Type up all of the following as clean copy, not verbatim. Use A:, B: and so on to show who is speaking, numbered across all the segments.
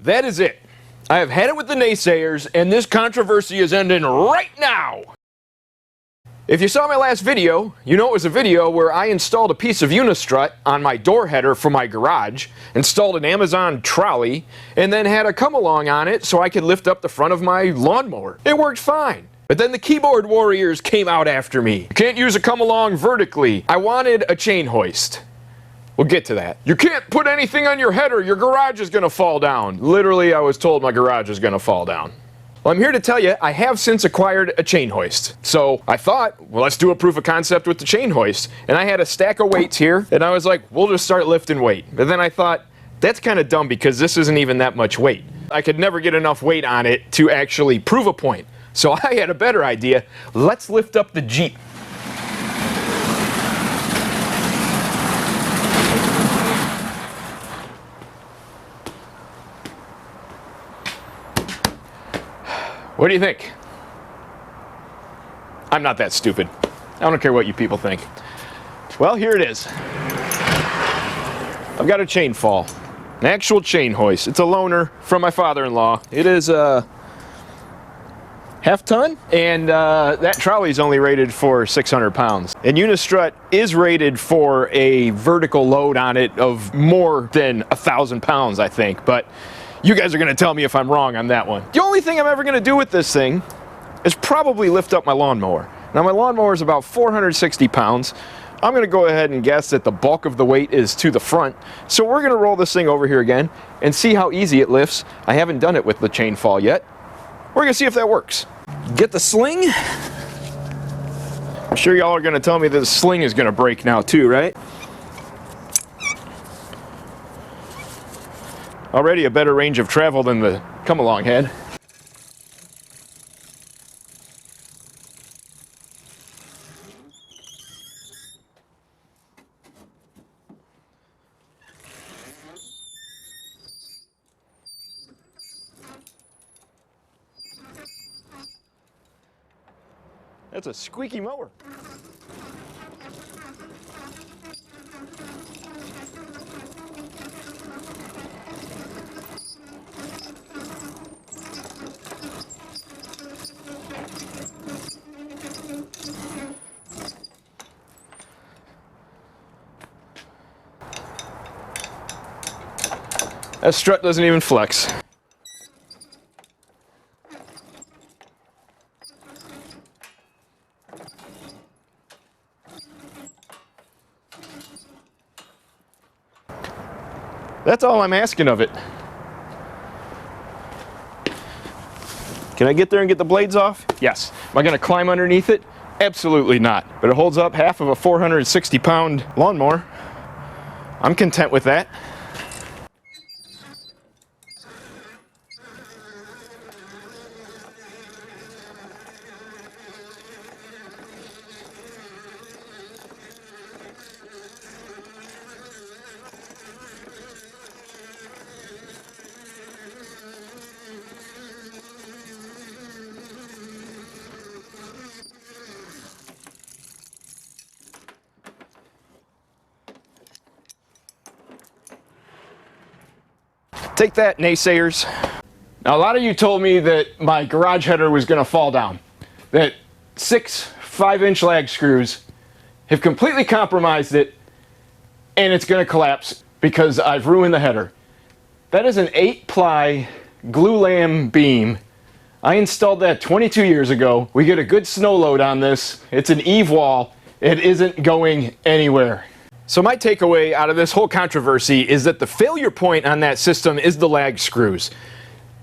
A: that is it. I have had it with the naysayers, and this controversy is ending right now. If you saw my last video, you know it was a video where I installed a piece of unistrut on my door header for my garage, installed an Amazon trolley, and then had a come-along on it so I could lift up the front of my lawnmower. It worked fine. But then the keyboard warriors came out after me. You can't use a come-along vertically. I wanted a chain hoist. We'll get to that. You can't put anything on your header, your garage is gonna fall down. Literally, I was told my garage is gonna fall down. Well, I'm here to tell you, I have since acquired a chain hoist. So I thought, well, let's do a proof of concept with the chain hoist. And I had a stack of weights here, and I was like, we'll just start lifting weight. But then I thought, that's kind of dumb because this isn't even that much weight. I could never get enough weight on it to actually prove a point. So I had a better idea. Let's lift up the Jeep. What do you think? I'm not that stupid. I don't care what you people think. Well, here it is. I've got a chain fall. An actual chain hoist. It's a loaner from my father-in-law. It is a half ton, and that trolley is only rated for 600 pounds. And Unistrut is rated for a vertical load on it of more than 1,000 pounds, I think, but you guys are going to tell me if I'm wrong on that one. The only thing I'm ever going to do with this thing is probably lift up my lawnmower. Now my lawnmower is about 460 pounds. I'm going to go ahead and guess that the bulk of the weight is to the front. So we're going to roll this thing over here again and see how easy it lifts. I haven't done it with the chain fall yet. We're going to see if that works. Get the sling. I'm sure y'all are going to tell me that the sling is going to break now too, right? Already a better range of travel than the come-along had. That's a squeaky mower. That strut doesn't even flex. That's all I'm asking of it. Can I get there and get the blades off? Yes. Am I going to climb underneath it? Absolutely not. But it holds up half of a 460-pound lawnmower. I'm content with that. Take that, naysayers. Now, a lot of you told me that my garage header was going to fall down. That 6 5-inch lag screws have completely compromised it, and it's going to collapse because I've ruined the header. That is an 8-ply glue-lam beam. I installed that 22 years ago. We get a good snow load on this. It's an eave wall. It isn't going anywhere. So my takeaway out of this whole controversy is that the failure point on that system is the lag screws.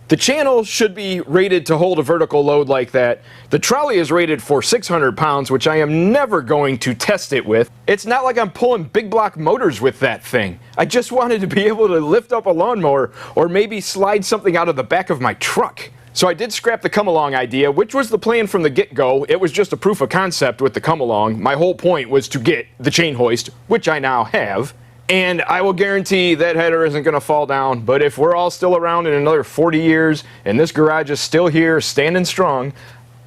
A: The channel should be rated to hold a vertical load like that. The trolley is rated for 600 pounds, which I am never going to test it with. It's not like I'm pulling big block motors with that thing. I just wanted to be able to lift up a lawnmower or maybe slide something out of the back of my truck. So I did scrap the come-along idea, which was the plan from the get-go. It was just a proof of concept with the come-along. My whole point was to get the chain hoist, which I now have. And I will guarantee that header isn't going to fall down. But if we're all still around in another 40 years and this garage is still here standing strong,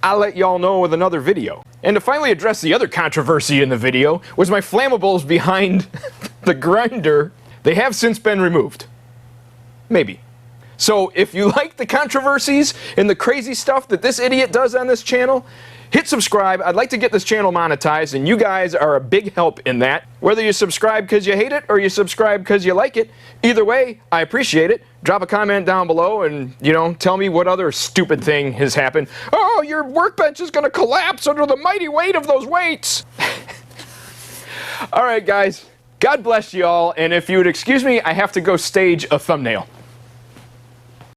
A: I'll let y'all know with another video. And to finally address the other controversy in the video was my flammables behind the grinder. They have since been removed. Maybe. So if you like the controversies and the crazy stuff that this idiot does on this channel, hit subscribe. I'd like to get this channel monetized, and you guys are a big help in that. Whether you subscribe because you hate it or you subscribe because you like it, either way, I appreciate it. Drop a comment down below and, you know, tell me what other stupid thing has happened. Oh, your workbench is going to collapse under the mighty weight of those weights. All right, guys. God bless you all, and if you would excuse me, I have to go stage a thumbnail.